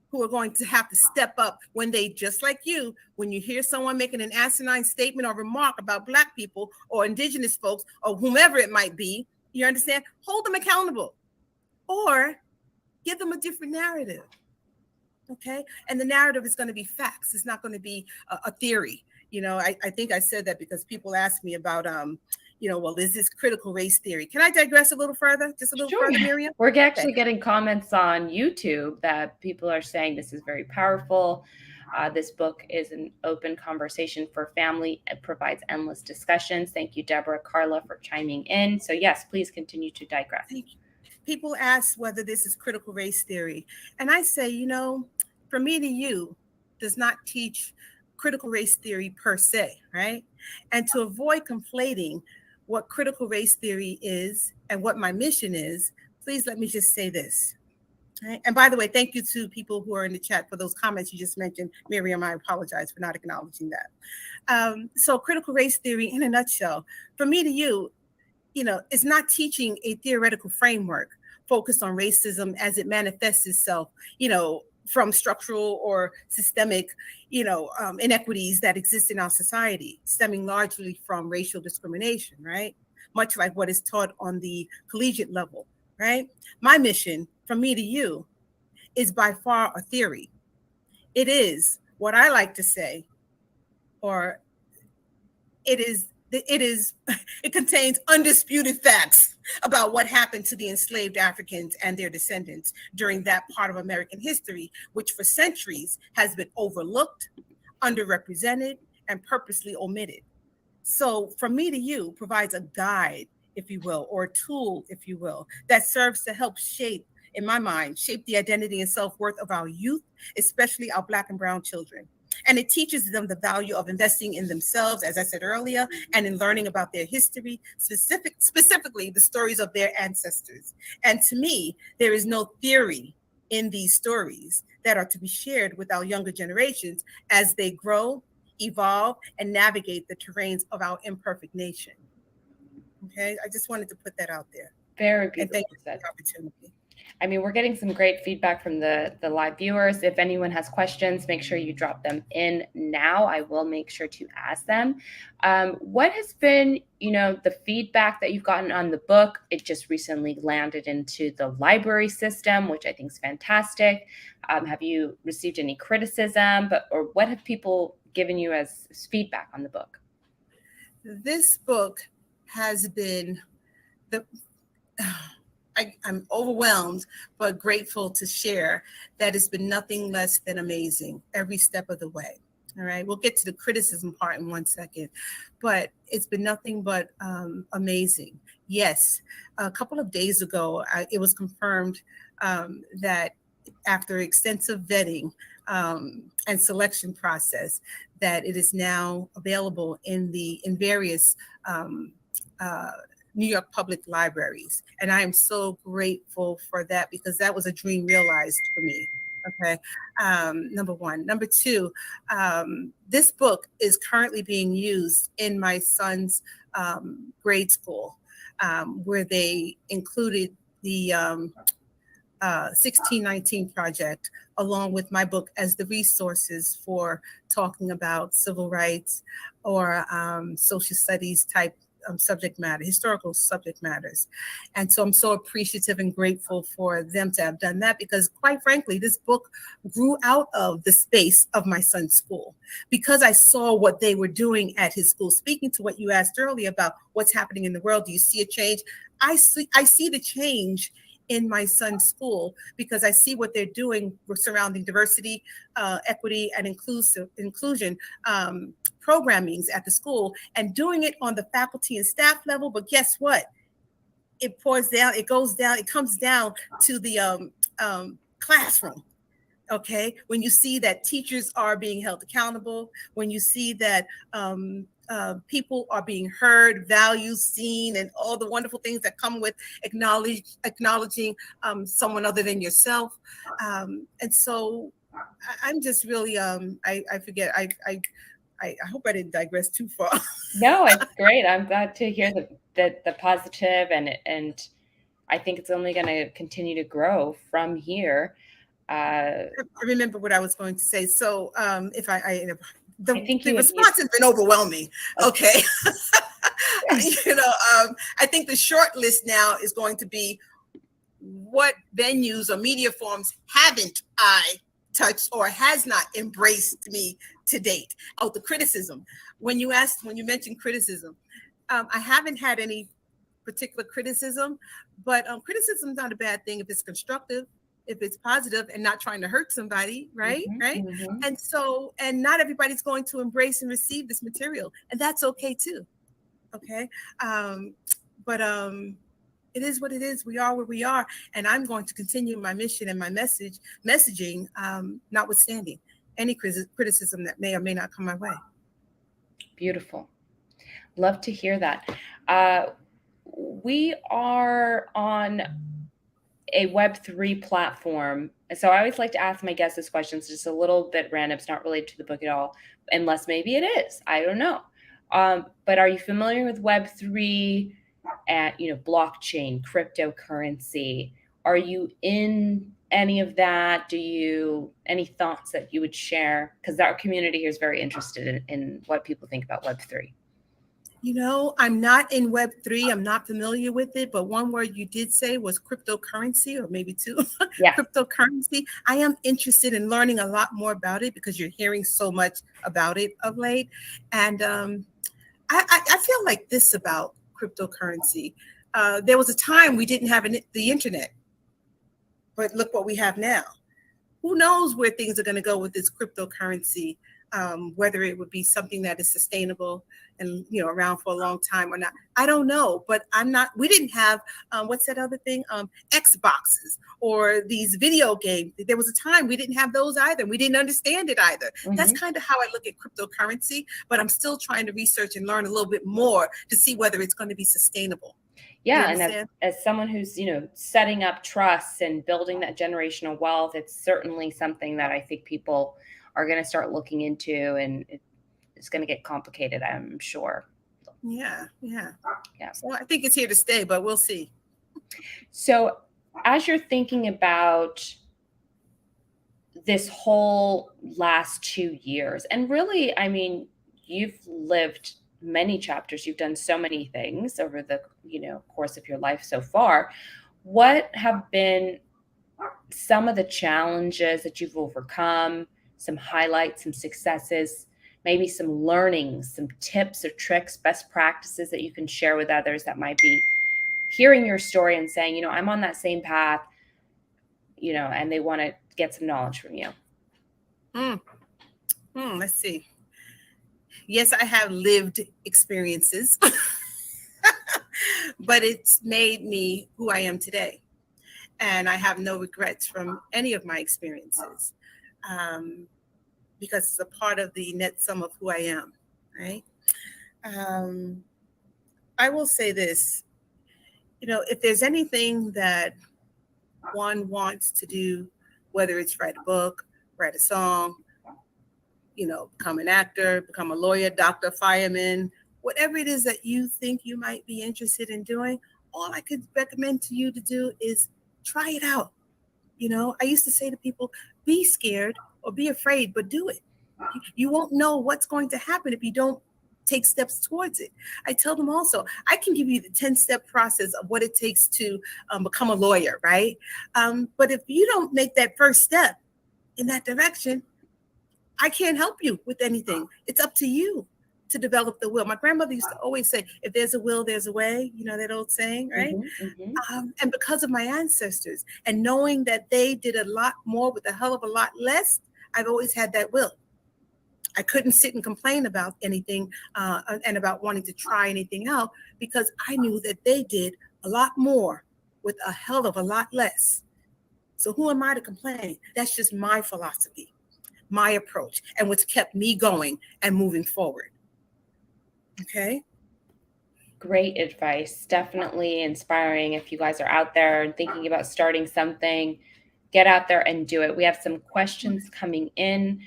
who are going to have to step up when they, just like you, when you hear someone making an asinine statement or remark about Black people or Indigenous folks or whomever it might be, you understand? Hold them accountable, or give them a different narrative, okay? And the narrative is going to be facts. It's not going to be a theory. You know, I think I said that because people ask me about, well, is this critical race theory? Can I digress a little further? Just a little further, Miriam? We're actually getting comments on YouTube that people are saying this is very powerful. This book is an open conversation for family. It provides endless discussions. Thank you, Deborah, Carla, for chiming in. So yes, please continue to digress. Thank you. People ask whether this is critical race theory. And I say, from me to you does not teach critical race theory per se, right? And to avoid conflating what critical race theory is and what my mission is, please let me just say this. Right? And by the way, thank you to people who are in the chat for those comments you just mentioned. Miriam, I apologize for not acknowledging that. So critical race theory in a nutshell, from me to you, it's not teaching a theoretical framework focused on racism as it manifests itself, from structural or systemic, inequities that exist in our society, stemming largely from racial discrimination, right? Much like what is taught on the collegiate level, right? My mission, from me to you, is by far a theory. It is what I like to say, or it contains undisputed facts about what happened to the enslaved Africans and their descendants during that part of American history, which for centuries has been overlooked, underrepresented, and purposely omitted. So From Me to You provides a guide, if you will, or a tool, if you will, that serves to help shape in my mind, shape the identity and self-worth of our youth, especially our Black and brown children. And it teaches them the value of investing in themselves, as I said earlier, and in learning about their history, specifically the stories of their ancestors. And to me, there is no theory in these stories that are to be shared with our younger generations as they grow, evolve, and navigate the terrains of our imperfect nation. Okay, I just wanted to put that out there. Very beautiful. And thank you for the opportunity. I mean, we're getting some great feedback from the live viewers. If anyone has questions, make sure you drop them in now. I will make sure to ask them. What has been, the feedback that you've gotten on the book? It just recently landed into the library system, which I think is fantastic. Have you received any criticism, or what have people given you as feedback on the book? This book has been I'm overwhelmed, but grateful to share that it's been nothing less than amazing every step of the way. All right, we'll get to the criticism part in 1 second, but it's been nothing but amazing. Yes, a couple of days ago, it was confirmed that after extensive vetting and selection process, that it is now available in various New York public libraries. And I am so grateful for that, because that was a dream realized for me. Okay, number one. Number two, this book is currently being used in my son's grade school, where they included the 1619 project along with my book as the resources for talking about civil rights or social studies type subject matter, historical subject matters. And so I'm so appreciative and grateful for them to have done that, because quite frankly, this book grew out of the space of my son's school, because I saw what they were doing at his school. Speaking to what you asked earlier about what's happening in the world, do you see a change? I see the change in my son's school, because I see what they're doing surrounding diversity, equity, and inclusion programmings at the school, and doing it on the faculty and staff level. But guess what? It pours down, it goes down, it comes down to the classroom. Okay, when you see that teachers are being held accountable, when you see that people are being heard, valued, seen, and all the wonderful things that come with acknowledging someone other than yourself. And so I'm just really, I forget, I hope I didn't digress too far. No, it's great. I'm glad to hear the positive, and I think it's only going to continue to grow from here. I remember what I was going to say. So the response has been overwhelming. Okay. I think the short list now is going to be, what venues or media forms haven't I touched or has not embraced me to date? Oh, the criticism. When you mentioned criticism, I haven't had any particular criticism, but criticism is not a bad thing if it's constructive, if it's positive and not trying to hurt somebody, right? Mm-hmm, right? Mm-hmm. And so, and not everybody's going to embrace and receive this material, and that's okay too. Okay. But it is what it is. We are where we are, and I'm going to continue my mission and my messaging, notwithstanding any criticism that may or may not come my way. Beautiful. Love to hear that. We are on a Web3 platform. So I always like to ask my guests this question. It's just a little bit random. It's not related to the book at all, unless maybe it is. I don't know. But are you familiar with Web3 and, blockchain, cryptocurrency? Are you in any of that? Any thoughts that you would share? Because our community here is very interested in what people think about Web3. I'm not in Web3. I'm not familiar with it, but one word you did say was cryptocurrency, or maybe two. Yeah. Cryptocurrency. I am interested in learning a lot more about it, because you're hearing so much about it of late. And I feel like this about cryptocurrency. There was a time we didn't have the internet, but look what we have now. Who knows where things are going to go with this cryptocurrency whether it would be something that is sustainable and, you know, around for a long time or not. I don't know, but we didn't have, what's that other thing? Xboxes or these video games. There was a time we didn't have those either. We didn't understand it either. Mm-hmm. That's kind of how I look at cryptocurrency, but I'm still trying to research and learn a little bit more to see whether it's going to be sustainable. Yeah, and as someone who's, you know, setting up trusts and building that generational wealth, it's certainly something that I think people are going to start looking into, and it's going to get complicated, I'm sure. Yeah. So I think it's here to stay, but we'll see. So as you're thinking about this whole last 2 years, and really, I mean, you've lived many chapters, you've done so many things over the, you know, course of your life so far. What have been some of the challenges that you've overcome, some highlights, some successes, maybe some learnings, some tips or tricks, best practices that you can share with others that might be hearing your story and saying, you know, I'm on that same path, you know, and they want to get some knowledge from you? Let's see. Yes, I have lived experiences, but it's made me who I am today. And I have no regrets from any of my experiences, because it's a part of the net sum of who I am, right? I will say this, you know, if there's anything that one wants to do, whether it's write a book, write a song, you know, become an actor, become a lawyer, doctor, fireman, whatever it is that you think you might be interested in doing, all I could recommend to you to do is try it out. You know, I used to say to people, be scared or be afraid, but do it. You won't know what's going to happen if you don't take steps towards it. I tell them also, I can give you the 10-step process of what it takes to become a lawyer, right? But if you don't make that first step in that direction, I can't help you with anything. It's up to you to develop the will. My grandmother used to always say, if there's a will, there's a way. You know that old saying, right? And because of my ancestors and knowing that they did a lot more with a hell of a lot less, I've always had that will. I couldn't sit and complain about anything and about wanting to try anything out, because I knew that they did a lot more with a hell of a lot less. So who am I to complain? That's just my philosophy, my approach, and what's kept me going and moving forward. Okay. Great advice. Definitely inspiring. If you guys are out there and thinking about starting something, get out there and do it. We have some questions coming in.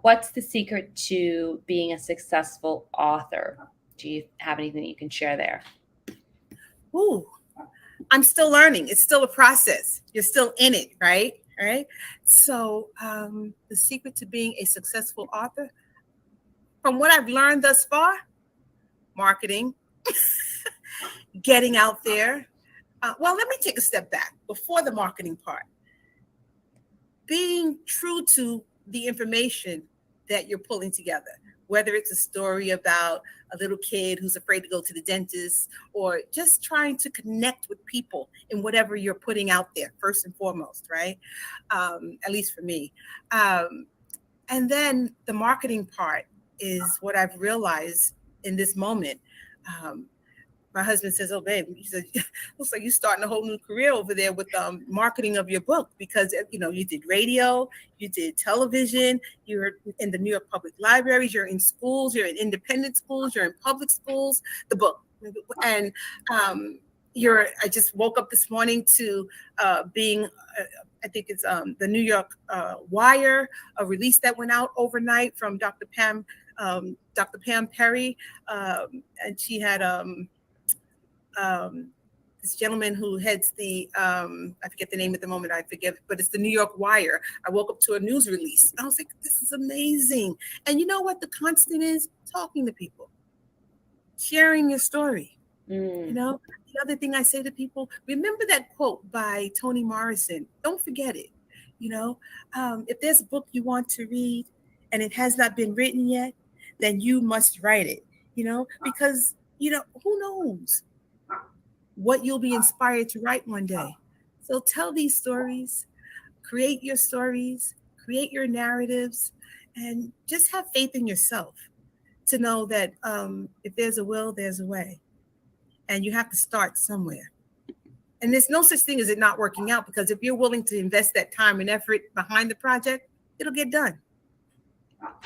What's the secret to being a successful author? Do you have anything that you can share there? Ooh, I'm still learning. It's still a process. You're still in it, right? All right. So the secret to being a successful author, from what I've learned thus far, marketing, getting out there. Well, let me take a step back before the marketing part. Being true to the information that you're pulling together, whether it's a story about a little kid who's afraid to go to the dentist, or just trying to connect with people in whatever you're putting out there, first and foremost, right? At least for me. And then the marketing part is what I've realized in this moment. My husband says, "Oh, babe," he said, "looks like you're starting a whole new career over there with marketing of your book, because you know you did radio, you did television, you're in the New York Public Libraries, you're in schools, you're in independent schools, you're in public schools. The book, and I just woke up this morning to being." I think it's the New York Wire, a release that went out overnight from Dr. Pam Perry, and she had this gentleman who heads the I forget the name at the moment, I forget, but it's the New York Wire. I woke up to a news release. I was like, this is amazing. And you know what the constant is? Talking to people, sharing your story. You know, the other thing I say to people, remember that quote by Toni Morrison. Don't forget it. You know, if there's a book you want to read and it has not been written yet, then you must write it, you know, because, you know, who knows what you'll be inspired to write one day. So tell these stories, create your narratives, and just have faith in yourself to know that if there's a will, there's a way. And you have to start somewhere. And there's no such thing as it not working out, because if you're willing to invest that time and effort behind the project, it'll get done.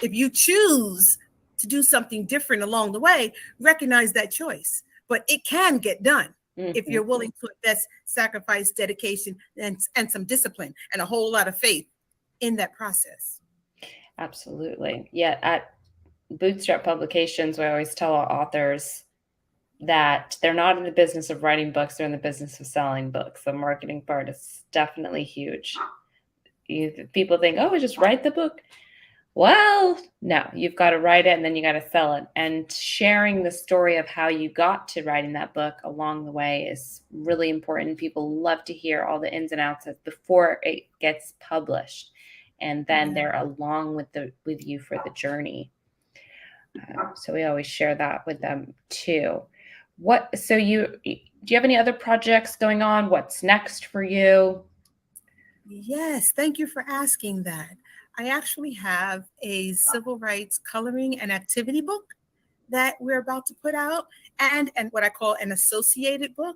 If you choose to do something different along the way, recognize that choice. But it can get done if you're willing to invest, sacrifice, dedication, and some discipline and a whole lot of faith in that process. Absolutely. Yeah, at Bootstrap Publications, we always tell our authors that they're not in the business of writing books, they're in the business of selling books. The marketing part is definitely huge. People think, oh, just write the book. Well, no, you've got to write it and then you got to sell it. And sharing the story of how you got to writing that book along the way is really important. People love to hear all the ins and outs before it gets published. And then they're along with you for the journey. So we always share that with them too. Do you have any other projects going on? What's next for you? Yes, thank you for asking that. I actually have a civil rights coloring and activity book that we're about to put out, and what I call an associated book.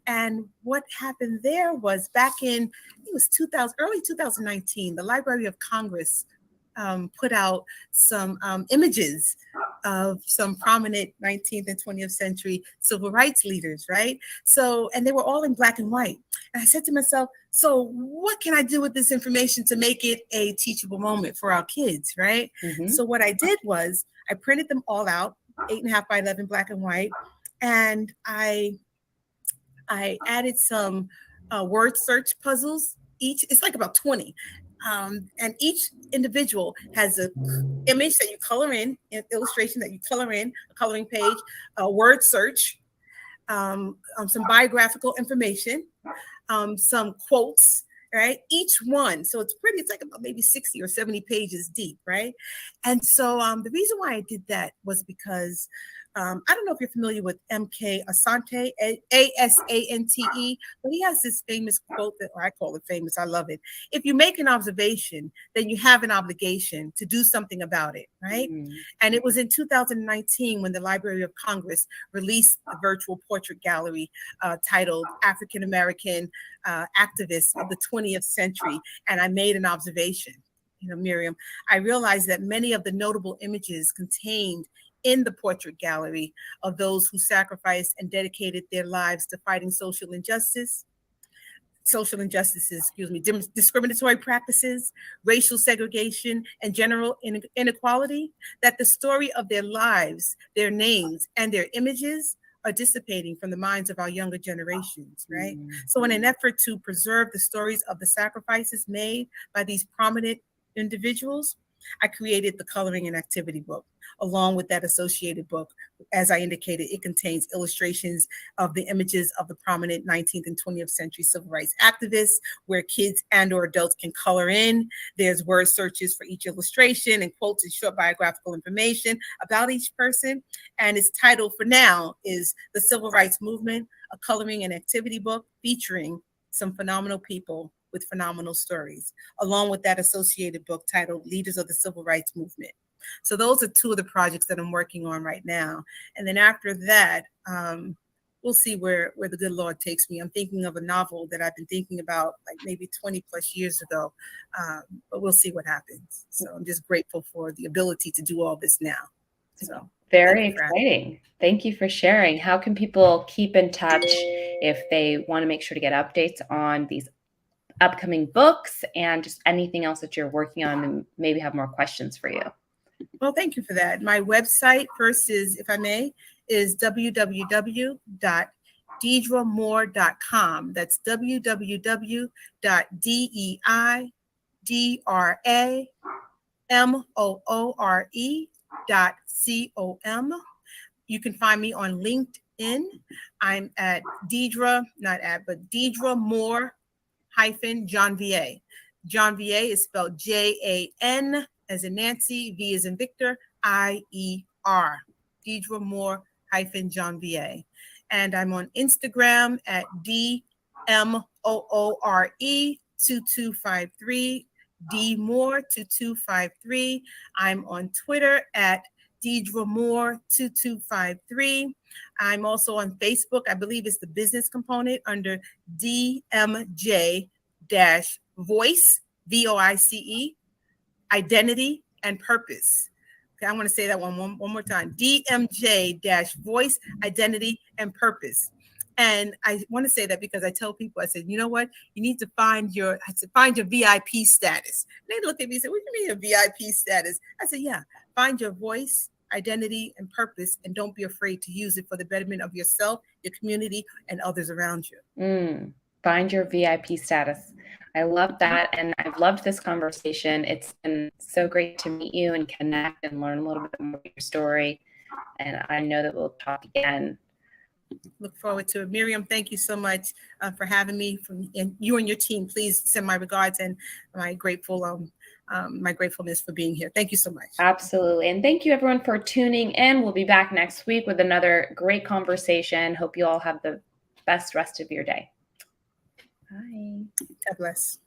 And what happened there was back in, I think it was early 2019, the Library of Congress put out some images of some prominent 19th and 20th century civil rights leaders, right? So, and they were all in black and white. And I said to myself, so what can I do with this information to make it a teachable moment for our kids, right? So what I did was I printed them all out, 8.5 by 11 black and white, and I added some word search puzzles. It's like about 20. And each individual has an image that you color in, an illustration that you color in, a coloring page, a word search, some biographical information, some quotes, right? Each one. So it's like about maybe 60 or 70 pages deep, right? And so the reason why I did that was because I don't know if you're familiar with M.K. Asante, Asante, but he has this famous quote or I call it famous, I love it. If you make an observation, then you have an obligation to do something about it, right? And it was in 2019 when the Library of Congress released a virtual portrait gallery titled African American Activists of the 20th Century. And I made an observation, Miriam. I realized that many of the notable images contained in the portrait gallery of those who sacrificed and dedicated their lives to fighting social injustices, discriminatory practices, racial segregation, and general inequality, that the story of their lives, their names, and their images are dissipating from the minds of our younger generations, right? So in an effort to preserve the stories of the sacrifices made by these prominent individuals, I created the coloring and activity book, along with that associated book. As I indicated, it contains illustrations of the images of the prominent 19th and 20th century civil rights activists, where kids and or adults can color in. There's word searches for each illustration and quotes and short biographical information about each person. And its title for now is The Civil Rights Movement, a coloring and activity book featuring some phenomenal people with phenomenal stories, along with that associated book titled Leaders of the Civil Rights Movement. So those are two of the projects that I'm working on right now. And then after that, we'll see where the good Lord takes me. I'm thinking of a novel that I've been thinking about like maybe 20 plus years ago, but we'll see what happens. So I'm just grateful for the ability to do all this now. So very exciting. Thank you for sharing. How can people keep in touch if they want to make sure to get updates on these upcoming books and just anything else that you're working on and maybe have more questions for you? Well, thank you for that. My website first is, if I may, is www.deidramore.com. That's www.DeidraMoore.com. You can find me on LinkedIn. I'm at Deidra, Deidra Moore John VA. John VA is spelled Jan as in Nancy, V as in Victor, IER. Deidra Moore John VA. And I'm on Instagram at DMOORE2253. D Moore 2253. I'm on Twitter at Deidra Moore 2253. I'm also on Facebook. I believe it's the business component under DMJ voice, VOICE, identity and purpose. Okay, I want to say that one more time. DMJ voice, identity and purpose. And I want to say that because I tell people, I said, you know what? You need to find your VIP status. And they look at me and say, what do you mean a VIP status? I said, yeah, find your voice, identity, and purpose, and don't be afraid to use it for the betterment of yourself, your community, and others around you. Find your VIP status. I love that. And I've loved this conversation. It's been so great to meet you and connect and learn a little bit more about your story. And I know that we'll talk again. Look forward to it. Miriam, thank you so much for having me. And you and your team, please send my regards and my gratefulness for being here. Thank you so much. Absolutely. And thank you everyone for tuning in. We'll be back next week with another great conversation. Hope you all have the best rest of your day. Bye. God bless.